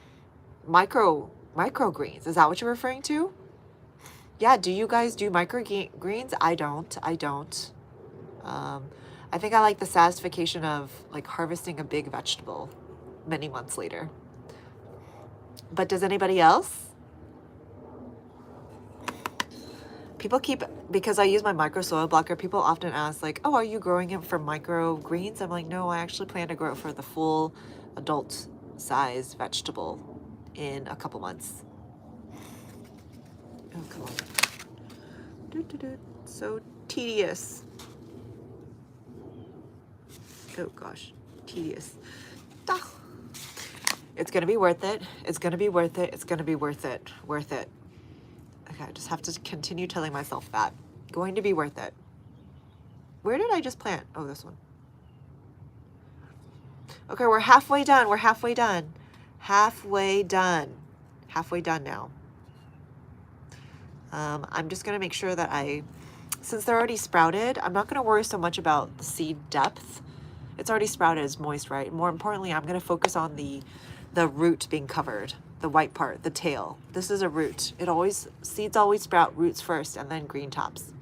Is that what you're referring to? Yeah, do you guys do microgreens? I don't. I think I like the satisfaction of like harvesting a big vegetable many months later. But does anybody else? People keep, because I use my micro soil blocker, people often ask like, oh, are you growing it for microgreens? I'm like, no, I actually plan to grow it for the full adult size vegetable in a couple months. Oh, come on. So tedious. Oh gosh, tedious. It's gonna be worth it. It's gonna be worth it. It's gonna be worth it. Worth it. Okay, I just have to continue telling myself that. Going to be worth it. Where did I just plant? Oh, this one. Okay, we're halfway done. We're halfway done. Halfway done. Halfway done now. I'm just going to make sure that since they're already sprouted, I'm not going to worry so much about the seed depth. It's already sprouted, it's moist, right? More importantly, I'm going to focus on the root being covered, the white part, the tail. This is a root. Seeds always sprout roots first and then green tops.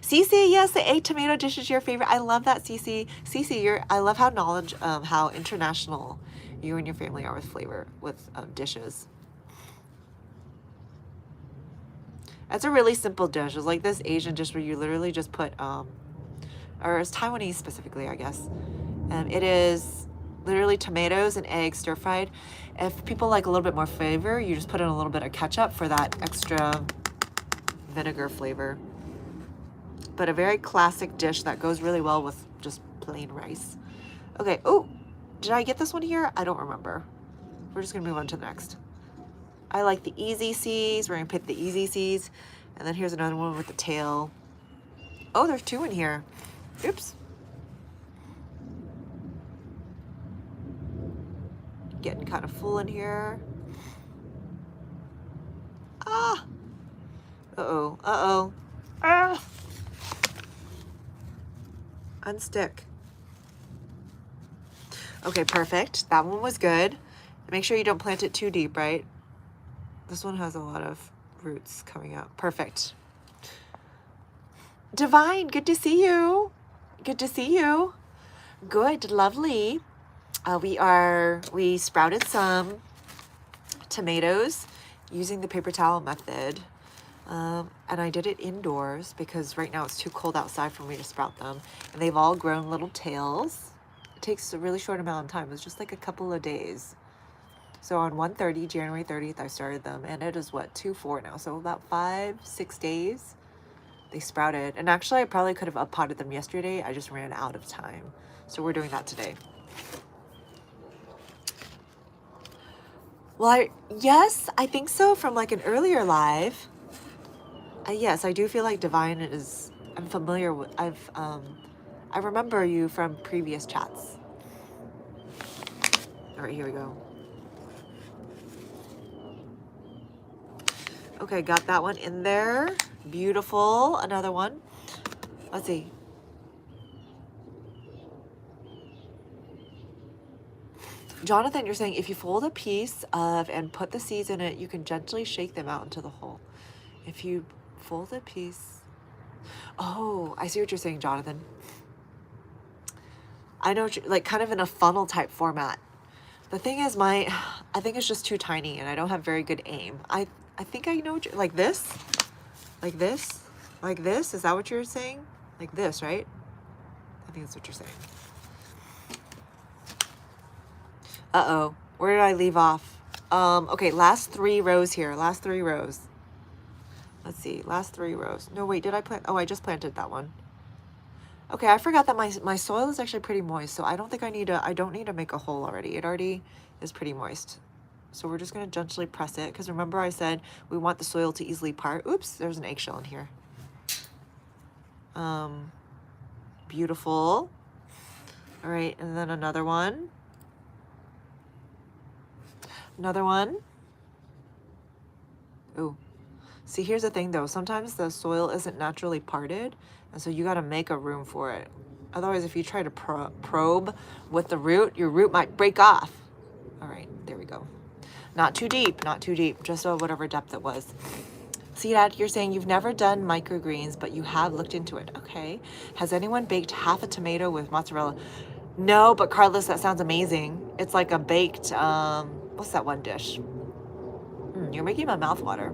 Cece, yes, the egg tomato dish is your favorite. I love that, Cece. Cece, I love how international you and your family are with flavor, with dishes. That's a really simple dish. It's like this Asian dish where you literally just put, or it's Taiwanese specifically, I guess. It is literally tomatoes and eggs stir fried. If people like a little bit more flavor, you just put in a little bit of ketchup for that extra vinegar flavor. But a very classic dish that goes really well with just plain rice. Okay, oh, did I get this one here? I don't remember. We're just gonna move on to the next. I like the easy C's. We're gonna pick the easy C's. And then here's another one with the tail. Oh, there's two in here. Oops. Getting kind of full in here. Ah. Uh-oh, uh-oh. Ah. Unstick. Okay, perfect. That one was good. Make sure you don't plant it too deep, right? This one has a lot of roots coming out. Perfect. Divine, good to see you. Good to see you. Good, lovely. We sprouted some tomatoes using the paper towel method. And I did it indoors because right now it's too cold outside for me to sprout them. And they've all grown little tails. It takes a really short amount of time. It's just like a couple of days. So on 1/30, January 30th, I started them. And it is what, 2/4 now. So about 5-6 days, they sprouted. And actually, I probably could have uppotted them yesterday. I just ran out of time. So we're doing that today. Well, yes, I think so from like an earlier live. Yes, I do feel like Divine is, I'm familiar with, I remember you from previous chats. All right, here we go. Okay, got that one in there. Beautiful. Another one. Let's see. Jonathan, you're saying if you fold a piece of and put the seeds in it, you can gently shake them out into the hole. If you fold a piece. Oh, I see what you're saying, Jonathan. I know, like kind of in a funnel type format. The thing is I think it's just too tiny and I don't have very good aim. I think I know what you're, like this, like this, like this. Is that what you're saying? Like this, right? I think that's what you're saying. Uh-oh, where did I leave off? Okay, last 3 rows here, last 3 rows. Let's see, last 3 rows. No, wait, did I plant? Oh, I just planted that one. Okay, I forgot that my soil is actually pretty moist, so I don't think I don't need to make a hole already. It already is pretty moist. So we're just gonna gently press it, because remember I said we want the soil to easily part. Oops, there's an eggshell in here. Beautiful. All right, and then another one. Another one. Ooh. See, here's the thing though. Sometimes the soil isn't naturally parted, and so you got to make a room for it. Otherwise, if you try to probe with the root, your root might break off. All right, there we go. Not too deep, not too deep, just whatever depth it was. See, Dad, you're saying you've never done microgreens, but you have looked into it. Okay. Has anyone baked half a tomato with mozzarella? No, but Carlos, that sounds amazing. It's like a baked, what's that one dish? You're making my mouth water.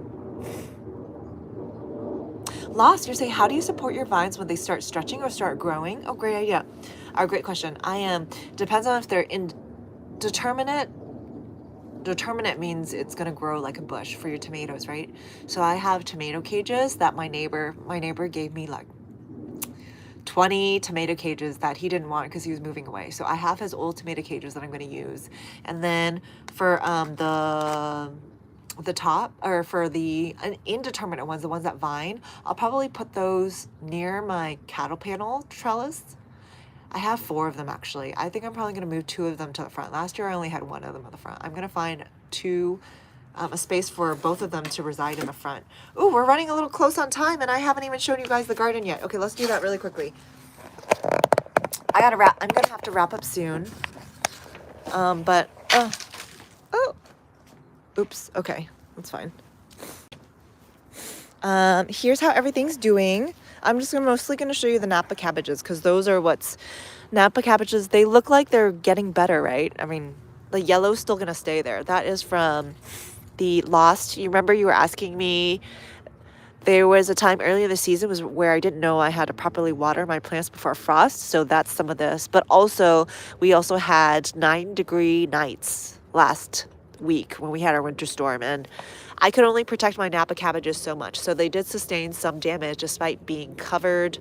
Lost, you're saying, how do you support your vines when they start stretching or start growing? Oh, great idea. Great question. Depends on if they're indeterminate. Determinate means it's going to grow like a bush for your tomatoes, right? So I have tomato cages that my neighbor gave me like 20 tomato cages that he didn't want because he was moving away. So I have his old tomato cages that I'm going to use. And then for the top, or for the indeterminate ones, the ones that vine, I'll probably put those near my cattle panel trellis. I have 4 of them actually. I think I'm probably going to move 2 of them to the front. Last year I only had 1 of them at the front. I'm going to find 2, a space for both of them to reside in the front. Ooh, we're running a little close on time and I haven't even shown you guys the garden yet. Okay, let's do that really quickly. I'm going to have to wrap up soon. Oops, okay, that's fine. Here's how everything's doing. I'm just mostly going to show you the Napa cabbages because those are Napa cabbages, they look like they're getting better, right? I mean, the yellow's still going to stay there. That is from the lost. You remember you were asking me, there was a time earlier this season was where I didn't know I had to properly water my plants before frost. So that's some of this. But also, we also had 9-degree nights last week when we had our winter storm, and I could only protect my Napa cabbages so much. So they did sustain some damage despite being covered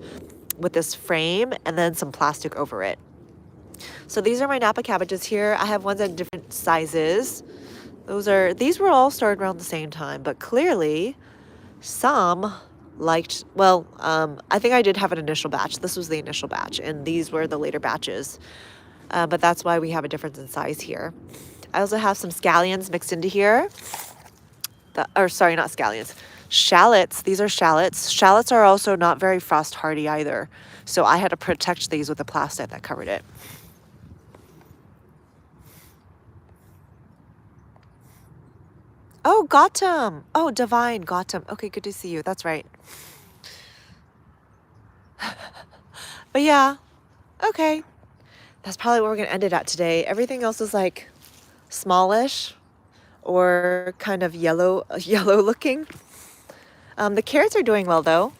with this frame and then some plastic over it. So these are my Napa cabbages here. I have ones at different sizes. These were all started around the same time, but clearly some liked, I think I did have an initial batch. This was the initial batch, and these were the later batches. But that's why we have a difference in size here. I also have some scallions mixed into here. Not scallions. Shallots. These are shallots. Shallots are also not very frost hardy either. So I had to protect these with the plastic that covered it. Oh, Gotham. Oh, Divine, Gotham. Okay, good to see you. That's right. But yeah, okay. That's probably where we're gonna end it at today. Everything else is like smallish or kind of yellow yellow looking. The carrots are doing well though.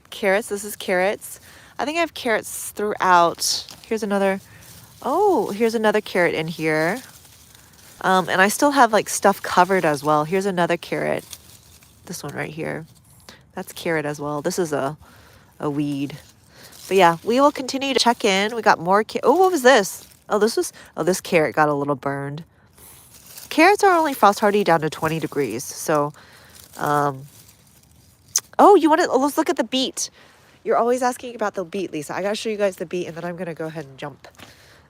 Carrots, this is carrots. I think I have carrots throughout. Here's another, oh, here's another carrot in here. And I still have like stuff covered as well. Here's another carrot. This one right here. That's carrot as well. This is a weed. But yeah, we will continue to check in. We got more oh, what was this? Oh, this carrot got a little burned. Carrots are only frost hardy down to 20 degrees. So, oh, you want to, let's look at the beet. You're always asking about the beet, Lisa. I got to show you guys the beet and then I'm going to go ahead and jump.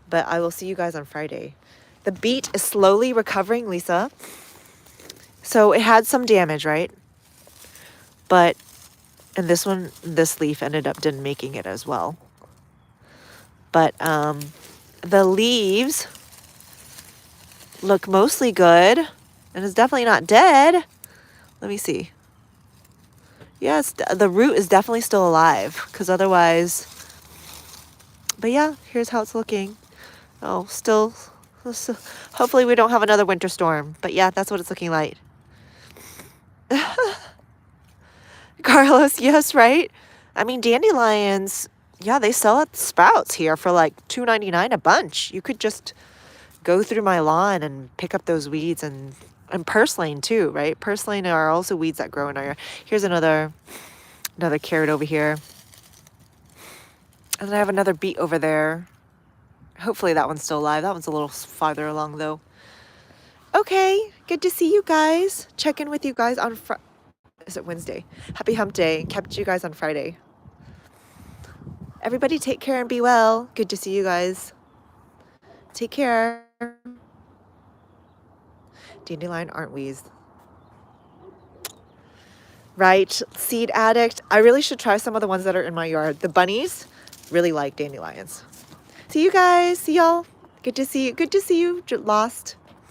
But I will see you guys on Friday. The beet is slowly recovering, Lisa. So it had some damage, right? But, and this one, this leaf ended up didn't making it as well. But the leaves look mostly good. And it's definitely not dead. Let me see. Yes, the root is definitely still alive. Because otherwise... But yeah, here's how it's looking. Oh, still... Hopefully we don't have another winter storm. But yeah, that's what it's looking like. Carlos, yes, right? I mean, dandelions, yeah, they sell at Sprouts here for like $2.99 a bunch. You could just go through my lawn and pick up those weeds and purslane too, right? Purslane are also weeds that grow in our yard. Here's another carrot over here. And then I have another beet over there. Hopefully that one's still alive. That one's a little farther along though. Okay, good to see you guys. Check in with you guys on is it Wednesday? Happy hump day. Kept you guys on Friday. Everybody take care and be well. Good to see you guys. Take care. Dandelion aren't weeds. Right, seed addict. I really should try some of the ones that are in my yard. The bunnies really like dandelions. See you guys. See y'all. Good to see you. Good to see you, Lost.